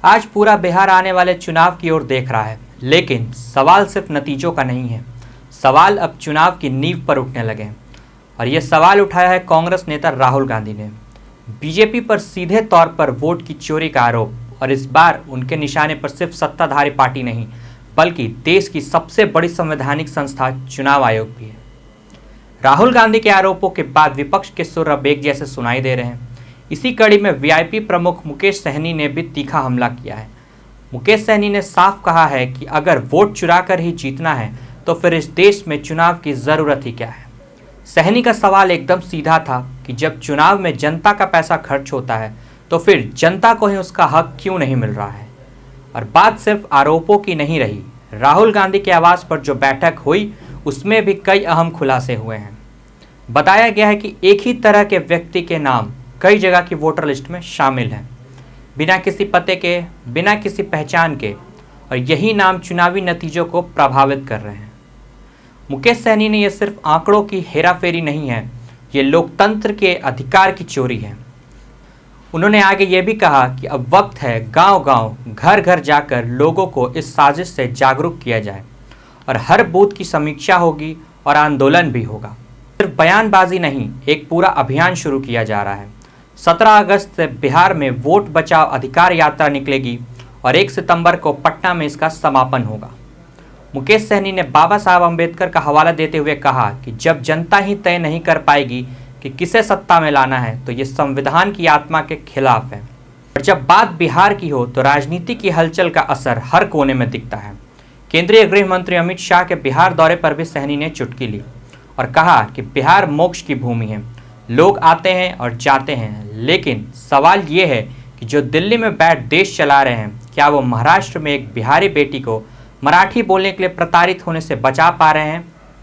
आज पूरा बिहार आने वाले चुनाव की ओर देख रहा है, लेकिन सवाल सिर्फ नतीजों का नहीं है। सवाल अब चुनाव की नींव पर उठने लगे हैं और ये सवाल उठाया है कांग्रेस नेता राहुल गांधी ने। बीजेपी पर सीधे तौर पर वोट की चोरी का आरोप, और इस बार उनके निशाने पर सिर्फ सत्ताधारी पार्टी नहीं बल्कि देश की सबसे बड़ी संवैधानिक संस्था चुनाव आयोग भी है। राहुल गांधी के आरोपों के बाद विपक्ष के सुर अब एक जैसे सुनाई दे रहे हैं। इसी कड़ी में वीआईपी प्रमुख मुकेश सहनी ने भी तीखा हमला किया है। मुकेश सहनी ने साफ कहा है कि अगर वोट चुरा कर ही जीतना है तो फिर इस देश में चुनाव की ज़रूरत ही क्या है। सहनी का सवाल एकदम सीधा था कि जब चुनाव में जनता का पैसा खर्च होता है तो फिर जनता को ही उसका हक क्यों नहीं मिल रहा है। और बात सिर्फ आरोपों की नहीं रही। राहुल गांधी के आवास पर जो बैठक हुई उसमें भी कई अहम खुलासे हुए हैं। बताया गया है कि एक ही तरह के व्यक्ति के नाम कई जगह की वोटर लिस्ट में शामिल हैं, बिना किसी पते के, बिना किसी पहचान के, और यही नाम चुनावी नतीजों को प्रभावित कर रहे हैं। मुकेश सहनी ने यह सिर्फ आंकड़ों की हेराफेरी नहीं है, ये लोकतंत्र के अधिकार की चोरी है। उन्होंने आगे ये भी कहा कि अब वक्त है गांव-गांव, घर-घर जाकर लोगों को इस साजिश से जागरूक किया जाए और हर बूथ की समीक्षा होगी और आंदोलन भी होगा। सिर्फ बयानबाजी नहीं, एक पूरा अभियान शुरू किया जा रहा है। 17 अगस्त से बिहार में वोट बचाओ अधिकार यात्रा निकलेगी और 1 सितंबर को पटना में इसका समापन होगा। मुकेश सहनी ने बाबा साहब अम्बेडकर का हवाला देते हुए कहा कि जब जनता ही तय नहीं कर पाएगी कि किसे सत्ता में लाना है तो ये संविधान की आत्मा के खिलाफ है। और जब बात बिहार की हो तो राजनीति की हलचल का असर हर कोने में दिखता है। केंद्रीय गृह मंत्री अमित शाह के बिहार दौरे पर भी सहनी ने चुटकी ली और कहा कि बिहार मोक्ष की भूमि है, लोग आते हैं और जाते हैं, लेकिन सवाल ये है कि जो दिल्ली में बैठ देश चला रहे हैं, क्या वो महाराष्ट्र में एक बिहारी बेटी को मराठी बोलने के लिए प्रताड़ित होने से बचा पा रहे हैं।